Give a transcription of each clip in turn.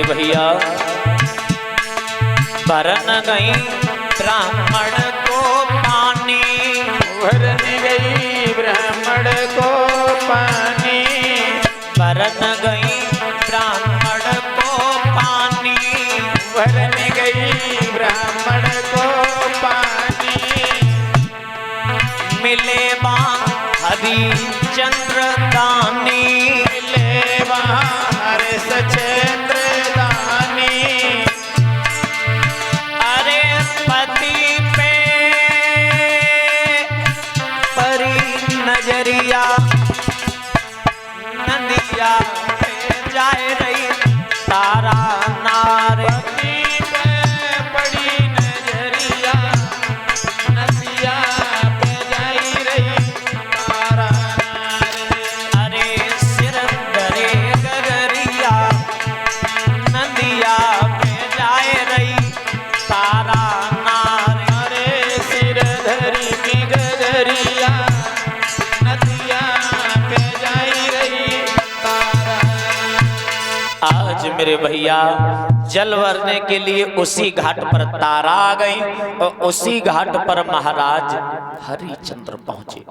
भैया भरन गई ब्राह्मण को पानी, भरन गई ब्राह्मण को पानी, भरन गई ब्राह्मण को पानी, भरन गई ब्राह्मण को पानी। मिले वहाँ हरिचंद्र दानी, मिले वहाँ हरिश्चंद्र दानी। अरे पति पे परी नजरिया, नदिया पे जाए रही तारा नारे। पति पे पड़ी नजरिया, नदिया पे जाई रही तारा नारे। अरे सिर डरे गगरिया, नदिया पे जाए रही तारा नारे। अरे सिर धरी की गगरिया, नदिया पे जाई रही तारा। आज मेरे भैया जल भरने के लिए उसी घाट पर तारा आ गई और उसी घाट पर महाराज हरिचंद्र पहुंचे।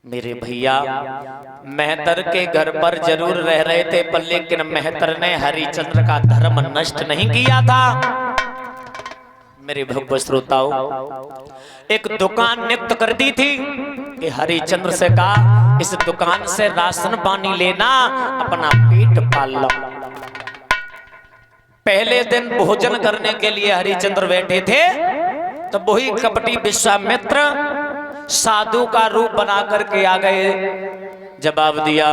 मेरे भैया मेहतर के घर पर जरूर रह रहे थे, पर लेकिन मेहतर ने हरिचंद्र का धर्म नष्ट नहीं किया था। मेरे भव्य श्रोताओं, एक दुकान नियुक्त कर दी थी कि हरिचंद्र से कहा इस दुकान से राशन पानी लेना, अपना पेट पाल लो। पहले दिन भोजन करने के लिए हरिचंद्र बैठे थे तो वही कपटी विश्वामित्र साधु का रूप बना करके आ गए। जवाब दिया,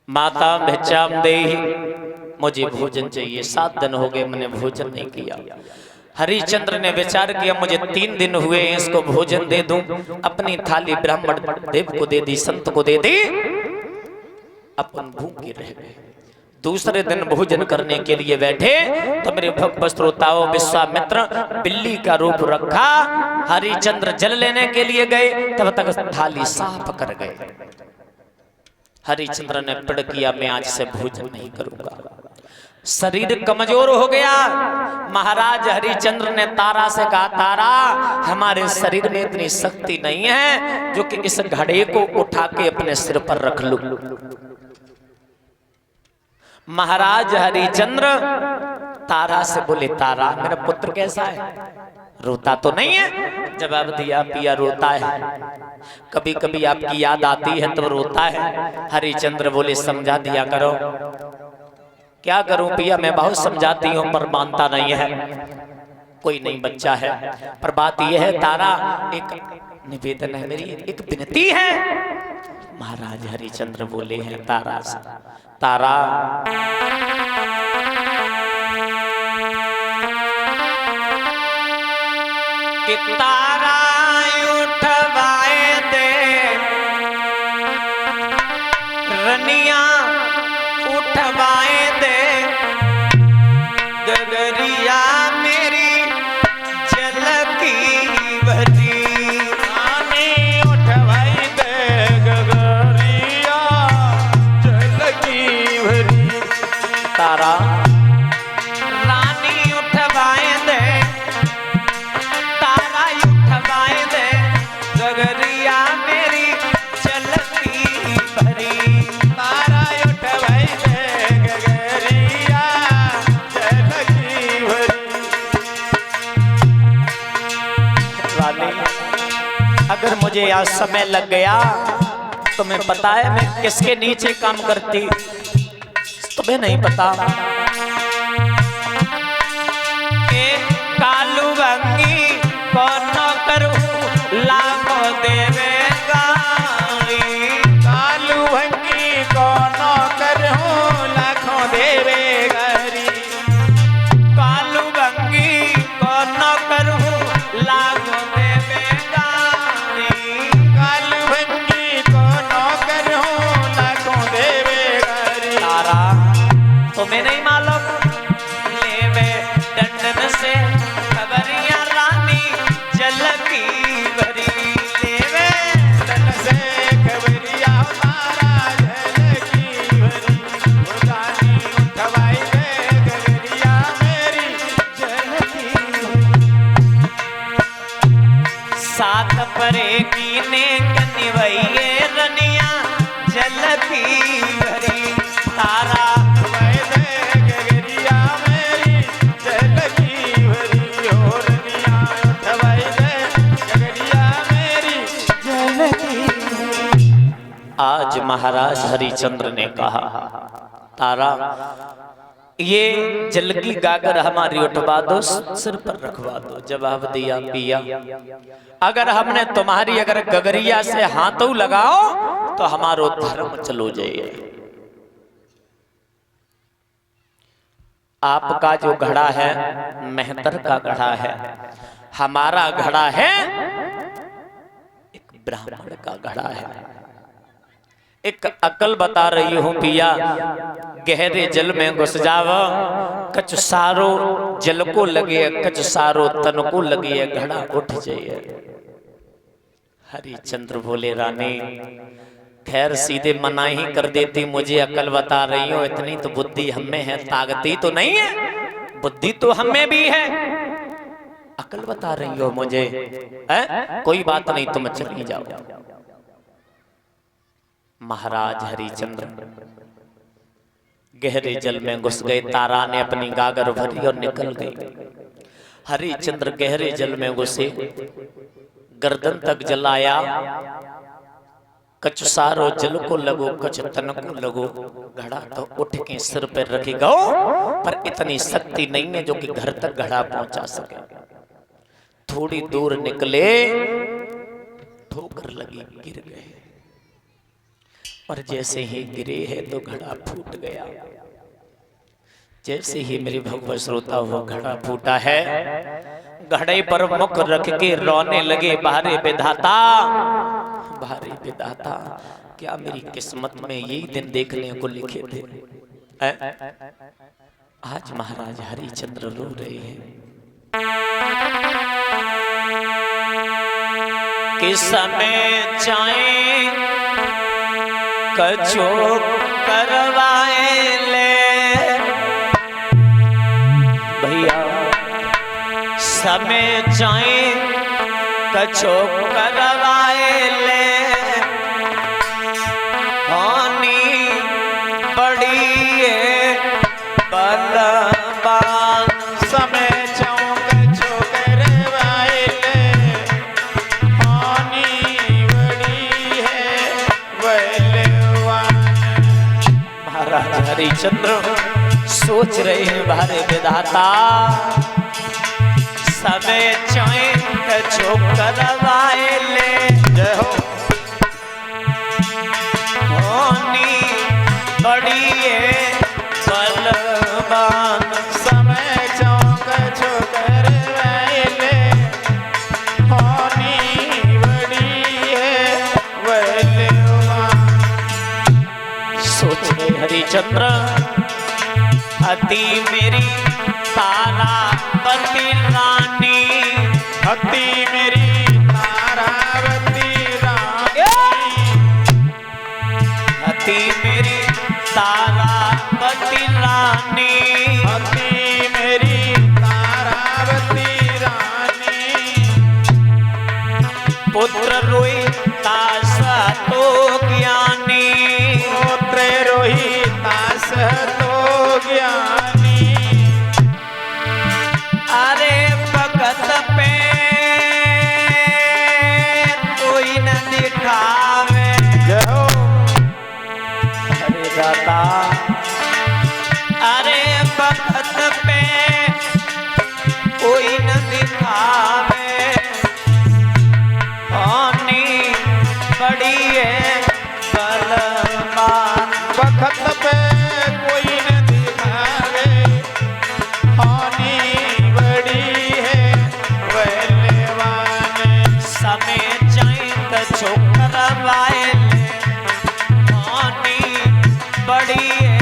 माता भिक्षाम देहि, मुझे भोजन चाहिए, 7 दिन हो गए मैंने भोजन नहीं किया। हरिचंद्र ने विचार किया मुझे 3 दिन हुए इसको भोजन दे दूं। अपनी थाली ब्राह्मण देव को दे दी, संत को दे दी, अपन भूखे रह गए। दूसरे दिन भोजन करने के लिए बैठे तो मेरे भक्त श्रोताओं, विश्वामित्र बिल्ली का रूप रखा, हरिचंद्र जल लेने के लिए गए, तब तक थाली साफ कर गए। हरिचंद्र ने पिड़ किया मैं आज से भोजन नहीं करूंगा। शरीर कमजोर हो गया। महाराज हरिचंद्र ने तारा से कहा, तारा हमारे शरीर में इतनी शक्ति नहीं है जो कि इस घड़े को उठा के अपने सिर पर रख लूं। महाराज हरिचंद्र तारा से बोले, तारा मेरा पुत्र कैसा है, रोता तो नहीं है? जवाब दिया, पिया रोता है, कभी कभी आपकी याद आती है तो रोता है। हरिचंद्र बोले, समझा दिया करो। क्या करूं पिया, मैं बहुत समझाती हूं पर मानता नहीं है। कोई नहीं बच्चा है, पर बात यह है तारा, एक निवेदन है मेरी, एक विनती है। महाराज हरिचंद्र बोले हैं तारा से, तारा कि तारा उठवाए दे, रनिया उठवाए दे, गगरिया मेरी जल की भरी। रानी उठवाई दे गगरिया, जल की भरी। तारा रानी उठवाए दे, तारा उठवाए दे, गगरिया मेरी जल की भरी। तारा उठवाई दे गगरिया, जल की भरी। रानी अगर मुझे आज समय लग गया तो मैं पता है मैं किसके नीचे काम करती, तुम्हें नहीं पता। कालू बंगी को नौकरू लाखों देवे गारी। कालू भंगी को नौकर हूँ, लाखों देवे गरी। कालू बंगी को नौकरू लाखों देवे गारी। कालू भंगी को नौकर हूँ, लाखों देवे गरी। तारा तुम्हें नहीं मालूम, लेवे दंडन से खबरिया रानी जल की भरी। लेवे तन से खबरिया तारा जल की भरी। कनिवैये रनिया जल की भरी तारा गगरिया मेरी जल की भरी हो रनिया उठवाई दे गगरिया मेरी जल की भरी। आज महाराज हरिचंद्र ने कहा तारा ये जल की गागर हमारी उठवा दो, सिर पर रखवा दो। जवाब दिया पिया अगर हमने तुम्हारी अगर गगरिया से हाथों लगाओ तो हमारो धर्म चलो जाए। आपका जो घड़ा है मेहतर का घड़ा है, हमारा घड़ा है एक ब्राह्मण का घड़ा है। एक अकल बता रही हूं पिया, गहरे जल में घुस जाव, कछ सारो जल को लगे कछ सारो तन को लगे, घड़ा उठ जाए। हरिचंद्र बोले रानी खैर सीधे मना ही कर देती, मुझे अकल बता रही हो, इतनी तो बुद्धि हमें है, ताकती तो नहीं है, बुद्धि तो हमें भी है, अकल बता रही हो मुझे है? कोई बात नहीं तुम चली जाओ। महाराज हरिचंद्र गहरे जल में घुस गए, तारा ने अपनी गागर भरी और निकल गई। हरिचंद्र गहरे जल में घुसे, गर्दन तक जलाया, कछ सारो जल को लगो कछ तन को लगो, घड़ा तो उठ के सिर पर रखी गो, पर इतनी शक्ति नहीं है जो कि घर तक घड़ा पहुंचा सके। थोड़ी दूर निकले, ठोकर लगी, गिर गए, और जैसे ही गिरे है तो घड़ा फूट गया। जैसे ही मेरी भगवत श्रोता हुआ घड़ा फूटा है, घड़े पर मुख रख के रोने लगे, बाहरे विधाता, बाहरे विधाता, क्या मेरी किस्मत में यही दिन देखने को लिखे थे। आज महाराज हरिचंद्र रो रहे हैं कि समय चाहे कछो करवाए ले, भैया समय चाहे कछो करवाए ले, होनी बड़ी है बलवान। समय चाहूं कछो करवाए ले, होनी बड़ी है बलवान। महाराज हरिचंद्र सोच रहे हैं बारे विधाता, समय चाहे कछो करवाए ले, जय हो होनी बड़ी है बलवान। समय चाहूं कछो करवाए ले, होनी बड़ी है बलवान। सोच रहे हरिचंद्र अति मेरी तारावती रानी, अति मेरी तारावती रानी, अति मेरी तारावती रानी, अति मेरी तारावती रानी। पुत्र रोहिता तो ज्ञानी, पुत्र रोहिता तो ज्ञानी। अरे भगत पे कोई न दिखावे, जय हो अरे दाता, अरे भगत पे कोई न दिखावे, होनी बड़ी है बलवान। बखत पे कोई न दिखावे, होनी बड़ी है बलवान। समय चाहे कछो करवाए ले, होनी बड़ी है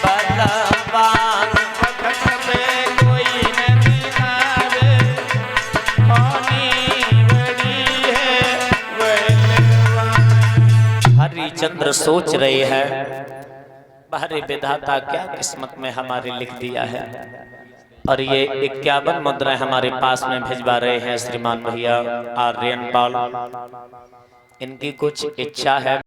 बलवान। बखत पे कोई न दिखावे, होनी बड़ी है बलवान। हरिचंद्र सोच रहे हैं बाहरी विधाता क्या किस्मत में हमारे लिख दिया है। और ये 51 मुद्राएं हमारे पास में भिजवा रहे हैं श्रीमान भैया आर्यन पाल। इनकी कुछ इच्छा है।